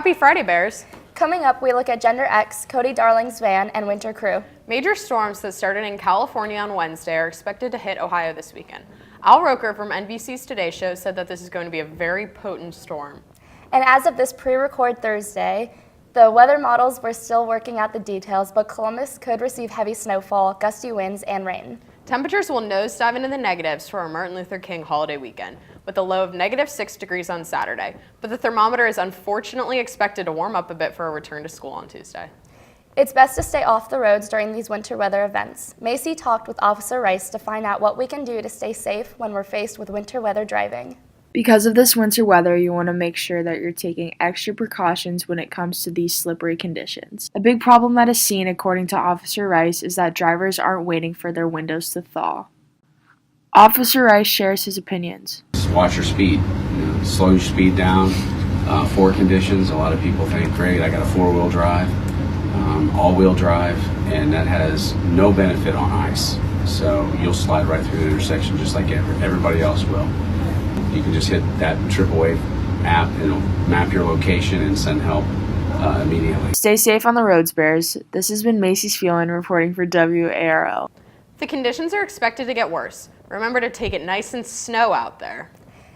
Happy Friday, Bears! Coming up, we look at Gender X, Cody Darling's van, and winter crew. Major storms that started in California on Wednesday are expected to hit Ohio this weekend. Al Roker from NBC's Today Show said that this is going to be a very potent storm. And as of this pre-record Thursday, the weather models were still working out the details, but Columbus could receive heavy snowfall, gusty winds, and rain. Temperatures will nosedive into the negatives for our Martin Luther King holiday weekend, with a low of -6 degrees on Saturday. But the thermometer is unfortunately expected to warm up a bit for a return to school on Tuesday. It's best to stay off the roads during these winter weather events. Macy talked with Officer Rice to find out what we can do to stay safe when we're faced with winter weather driving. Because of this winter weather, you want to make sure that you're taking extra precautions when it comes to these slippery conditions. A big problem that is seen, according to Officer Rice, is that drivers aren't waiting for their windows to thaw. Officer Rice shares his opinions. Just watch your speed. Slow your speed down. For conditions, a lot of people think, great, I got a four-wheel drive, all-wheel drive, and that has no benefit on ice. So you'll slide right through the intersection just like everybody else will. You can just hit that AAA app, and it'll map your location and send help immediately. Stay safe on the roads, Bears. This has been Macy Phelan reporting for WARL. The conditions are expected to get worse. Remember to take it nice and snow out there.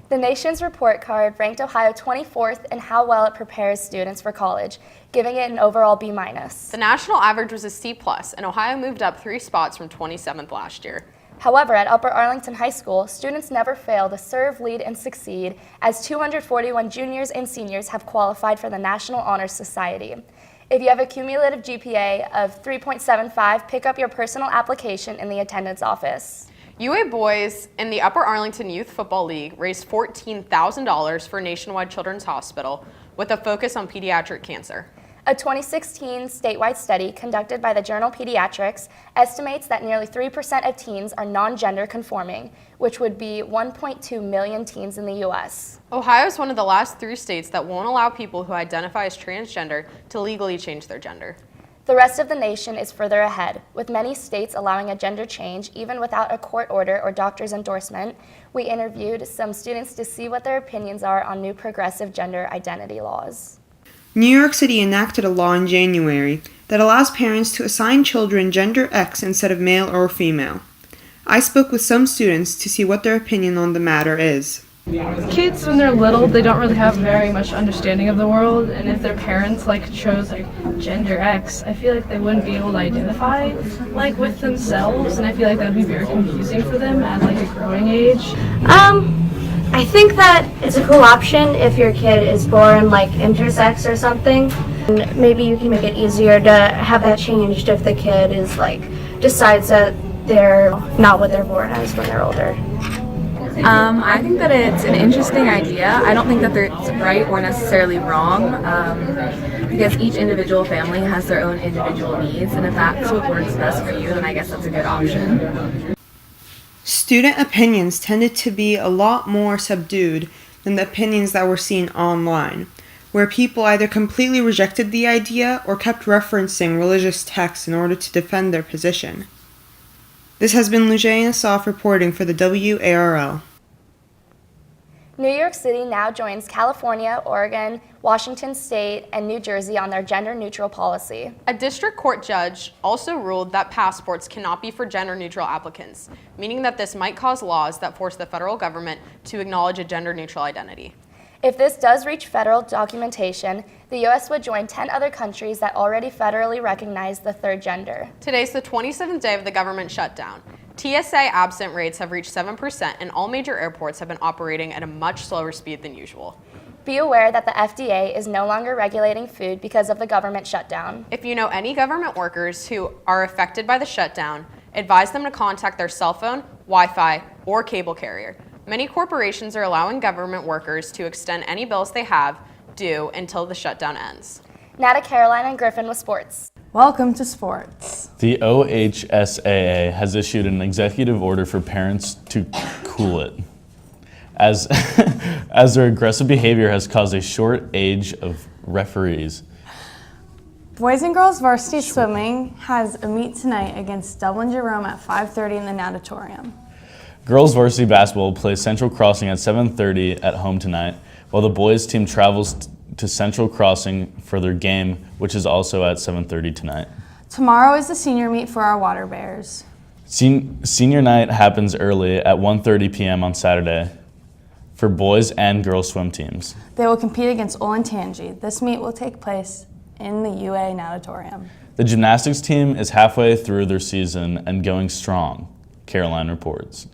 The Nation's report card ranked Ohio 24th in how well it prepares students for college, giving it an overall B-. The national average was a C+, and Ohio moved up 3 spots from 27th last year. However, at Upper Arlington High School, students never fail to serve, lead, and succeed, as 241 juniors and seniors have qualified for the National Honor Society. If you have a cumulative GPA of 3.75, pick up your personal application in the attendance office. UA boys in the Upper Arlington Youth Football League raised $14,000 for Nationwide Children's Hospital with a focus on pediatric cancer. A 2016 statewide study conducted by the journal Pediatrics estimates that nearly 3% of teens are non-gender conforming, which would be 1.2 million teens in the U.S. Ohio is one of the last 3 states that won't allow people who identify as transgender to legally change their gender. The rest of the nation is further ahead, with many states allowing a gender change even without a court order or doctor's endorsement. We interviewed some students to see what their opinions are on new progressive gender identity laws. New York City enacted a law in January that allows parents to assign children gender X instead of male or female. I spoke with some students to see what their opinion on the matter is. Kids, when they're little, they don't really have very much understanding of the world, and if their parents chose gender X, I feel like they wouldn't be able to identify with themselves, and I feel like that would be very confusing for them at a growing age. I think that it's a cool option if your kid is born intersex or something. And maybe you can make it easier to have that changed if the kid is decides that they're not what they're born as when they're older. I think that it's an interesting idea. I don't think that it's right or necessarily wrong, because each individual family has their own individual needs, and if that's what works best for you, then I guess that's a good option. Student opinions tended to be a lot more subdued than the opinions that were seen online, where people either completely rejected the idea or kept referencing religious texts in order to defend their position. This has been Lujay Asaf reporting for the WARL. New York City now joins California, Oregon, Washington State, and New Jersey on their gender-neutral policy. A district court judge also ruled that passports cannot be for gender-neutral applicants, meaning that this might cause laws that force the federal government to acknowledge a gender-neutral identity. If this does reach federal documentation, the U.S. would join 10 other countries that already federally recognize the third gender. Today's the 27th day of the government shutdown. TSA absent rates have reached 7%, and all major airports have been operating at a much slower speed than usual. Be aware that the FDA is no longer regulating food because of the government shutdown. If you know any government workers who are affected by the shutdown, advise them to contact their cell phone, Wi-Fi, or cable carrier. Many corporations are allowing government workers to extend any bills they have due until the shutdown ends. Now to Caroline and Griffin with sports. Welcome to sports. The OHSAA has issued an executive order for parents to cool it, as their aggressive behavior has caused a short age of referees. Boys and girls varsity swimming has a meet tonight against Dublin Jerome at 5:30 in the natatorium. Girls varsity basketball plays Central Crossing at 7:30 at home tonight, while the boys team travels to Central Crossing for their game, which is also at 7:30 tonight. Tomorrow is the senior meet for our Water Bears. Senior night happens early at 1:30 p.m. on Saturday for boys and girls swim teams. They will compete against Olentangy. This meet will take place in the UA Natatorium. The gymnastics team is halfway through their season and going strong, Caroline reports.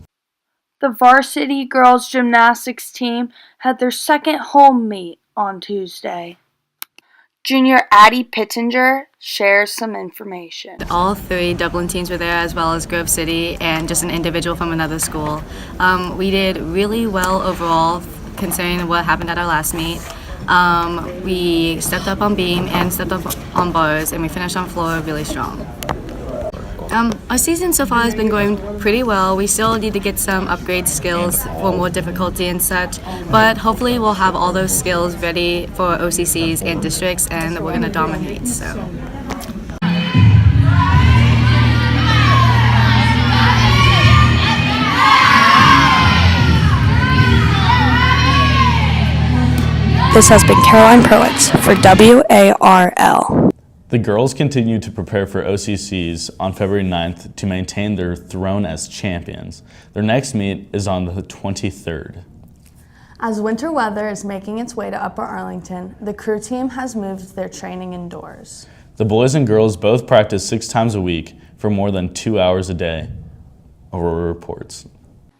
The varsity girls gymnastics team had their second home meet on Tuesday. Junior Addie Pittenger shares some information. All 3 Dublin teams were there, as well as Grove City and just an individual from another school. We did really well overall, considering what happened at our last meet. We stepped up on beam and stepped up on bars, and we finished on floor really strong. Our season so far has been going pretty well. We still need to get some upgrade skills for more difficulty and such, but hopefully we'll have all those skills ready for OCCs and districts, and we're going to dominate. So. This has been Caroline Prowitz for WARL. The girls continue to prepare for OCCs on February 9th to maintain their throne as champions. Their next meet is on the 23rd. As winter weather is making its way to Upper Arlington, the crew team has moved their training indoors. The boys and girls both practice 6 times a week for more than 2 hours a day, Aurora reports.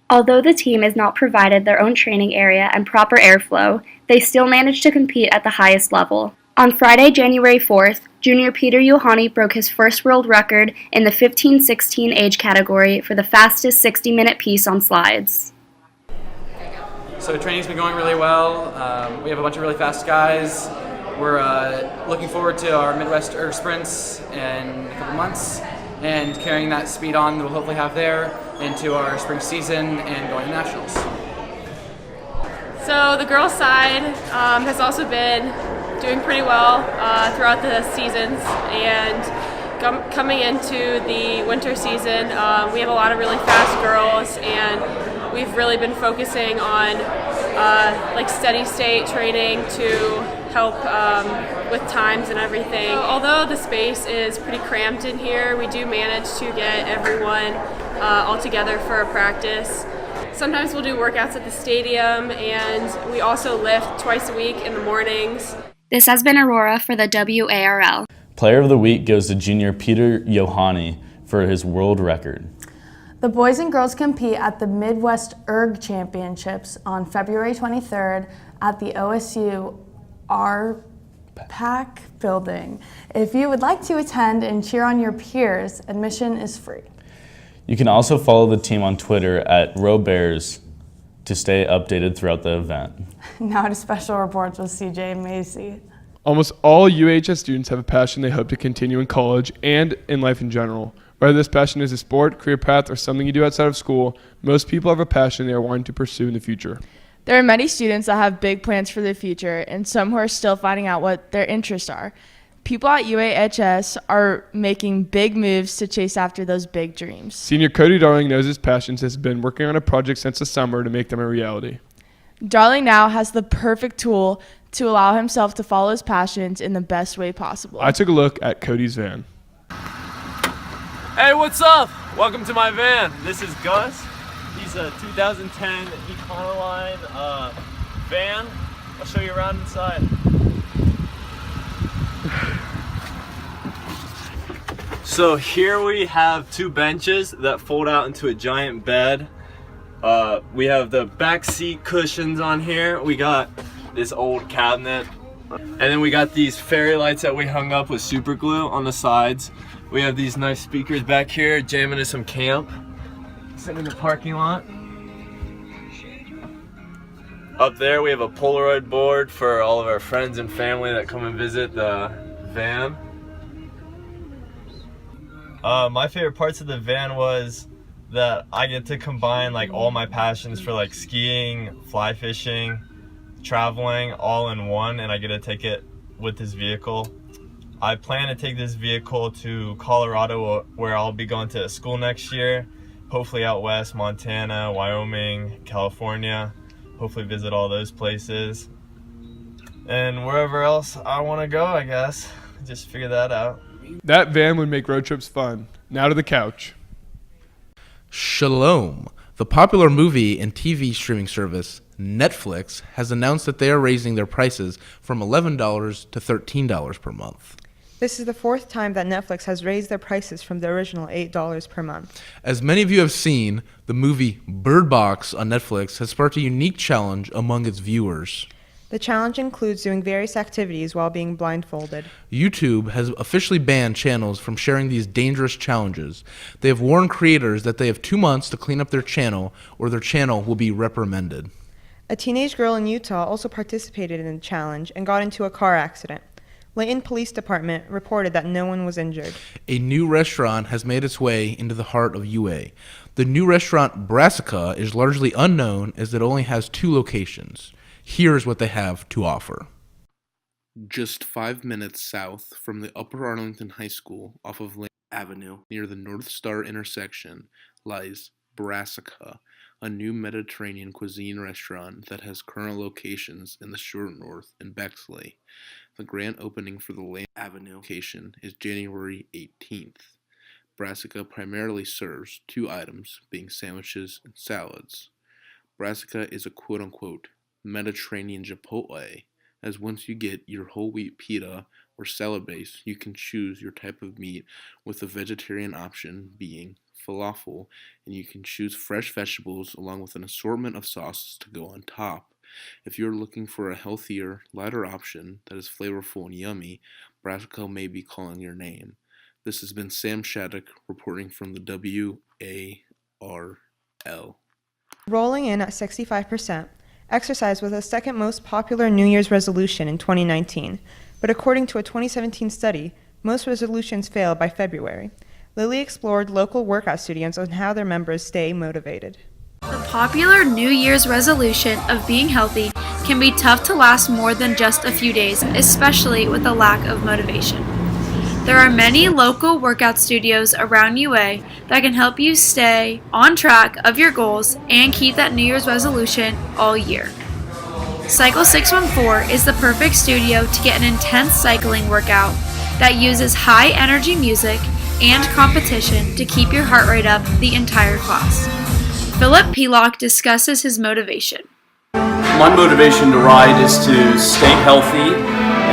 Although the team is not provided their own training area and proper airflow, they still manage to compete at the highest level. On Friday, January 4th, junior Peter Yohani broke his first world record in the 15-16 age category for the fastest 60-minute piece on slides. So training's been going really well. We have a bunch of really fast guys. We're looking forward to our Midwest Erg sprints in a couple months and carrying that speed on that we'll hopefully have there into our spring season and going to nationals. So the girls' side has also been doing pretty well throughout the seasons, and coming into the winter season, we have a lot of really fast girls, and we've really been focusing on like steady state training to help with times and everything. Although the space is pretty cramped in here, we do manage to get everyone all together for a practice. Sometimes we'll do workouts at the stadium, and we also lift twice a week in the mornings. This has been Aurora for the WARL. Player of the week goes to junior Peter Yohani for his world record. The boys and girls compete at the Midwest Erg Championships on February 23rd at the OSU RPAC building. If you would like to attend and cheer on your peers, admission is free. You can also follow the team on Twitter at @RowBears to stay updated throughout the event. Now to special reports with CJ and Macy. Almost all UHS students have a passion they hope to continue in college and in life in general. Whether this passion is a sport, career path, or something you do outside of school, most people have a passion they are wanting to pursue in the future. There are many students that have big plans for the future, and some who are still finding out what their interests are. People at UAHS are making big moves to chase after those big dreams. Senior Cody Darling knows his passions has been working on a project since the summer to make them a reality. Darling now has the perfect tool to allow himself to follow his passions in the best way possible. I took a look at Cody's van. Hey, what's up? Welcome to my van. This is Gus. He's a 2010 Econoline van. I'll show you around inside. So here we have 2 benches that fold out into a giant bed. We have the back seat cushions on here. We got this old cabinet. And then we got these fairy lights that we hung up with super glue on the sides. We have these nice speakers back here, jamming to some camp. Sitting in the parking lot. Up there we have a Polaroid board for all of our friends and family that come and visit the van. My favorite parts of the van was that I get to combine like all my passions for like skiing, fly fishing, traveling all in one, and I get to take it with this vehicle. I plan to take this vehicle to Colorado, where I'll be going to school next year, hopefully out west, Montana, Wyoming, California, hopefully visit all those places. and wherever else I want to go, I guess. Just figure that out. That van would make road trips fun. Now to the couch. Shalom. The popular movie and TV streaming service Netflix has announced that they are raising their prices from $11 to $13 per month. This is the fourth time that Netflix has raised their prices from the original $8 per month. As many of you have seen, the movie Bird Box on Netflix has sparked a unique challenge among its viewers. The challenge includes doing various activities while being blindfolded. YouTube has officially banned channels from sharing these dangerous challenges. They have warned creators that they have 2 months to clean up their channel or their channel will be reprimanded. A teenage girl in Utah also participated in the challenge and got into a car accident. Layton Police Department reported that no one was injured. A new restaurant has made its way into the heart of UA. The new restaurant Brassica is largely unknown as it only has 2 locations. Here's what they have to offer. Just 5 minutes south from the Upper Arlington High School off of Lane Avenue near the North Star intersection lies Brassica, a new Mediterranean cuisine restaurant that has current locations in the Short North and Bexley. The grand opening for the Lane Avenue location is January 18th. Brassica primarily serves 2 items, being sandwiches and salads. Brassica is a quote-unquote Mediterranean Chipotle, as once you get your whole wheat pita or salad base, you can choose your type of meat, with the vegetarian option being falafel, and you can choose fresh vegetables along with an assortment of sauces to go on top. If you're looking for a healthier, lighter option that is flavorful and yummy, Brassica may be calling your name. This has been Sam Shattuck reporting from the WARL. Rolling in at 65%, exercise was the second most popular New Year's resolution in 2019, but according to a 2017 study, most resolutions fail by February. Lily explored local workout studios on how their members stay motivated. The popular New Year's resolution of being healthy can be tough to last more than just a few days, especially with a lack of motivation. There are many local workout studios around UA that can help you stay on track of your goals and keep that New Year's resolution all year. Cycle 614 is the perfect studio to get an intense cycling workout that uses high energy music and competition to keep your heart rate up the entire class. Philip Pelock discusses his motivation. My motivation to ride is to stay healthy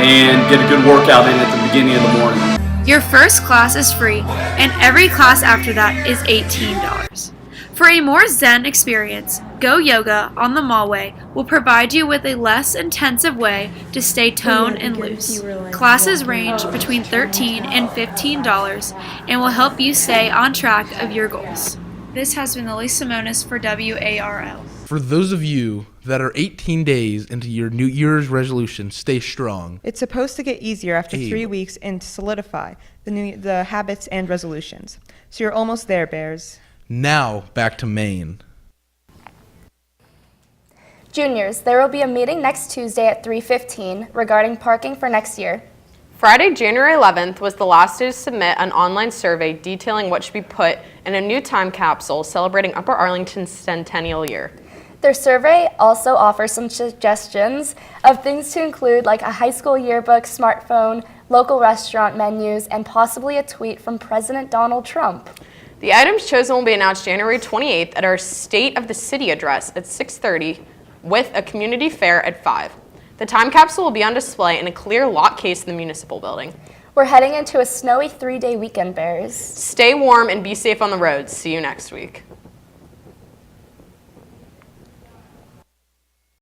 and get a good workout in at the beginning of the morning. Your first class is free, and every class after that is $18. For a more zen experience, Go Yoga on the Mallway will provide you with a less intensive way to stay toned and loose. Classes range between $13 and $15 and will help you stay on track of your goals. This has been Lily Simonis for WARL. For those of you that are 18 days into your New Year's resolution, stay strong. It's supposed to get easier after 3 weeks and to solidify the habits and resolutions. So you're almost there, Bears. Now, back to Maine. Juniors, there will be a meeting next Tuesday at 3:15 regarding parking for next year. Friday, January 11th was the last day to submit an online survey detailing what should be put in a new time capsule celebrating Upper Arlington's centennial year. Their survey also offers some suggestions of things to include, like a high school yearbook, smartphone, local restaurant menus, and possibly a tweet from President Donald Trump. The items chosen will be announced January 28th at our State of the City address at 6:30 with a community fair at 5. The time capsule will be on display in a clear lock case in the municipal building. We're heading into a snowy 3-day weekend, Bears. Stay warm and be safe on the roads. See you next week.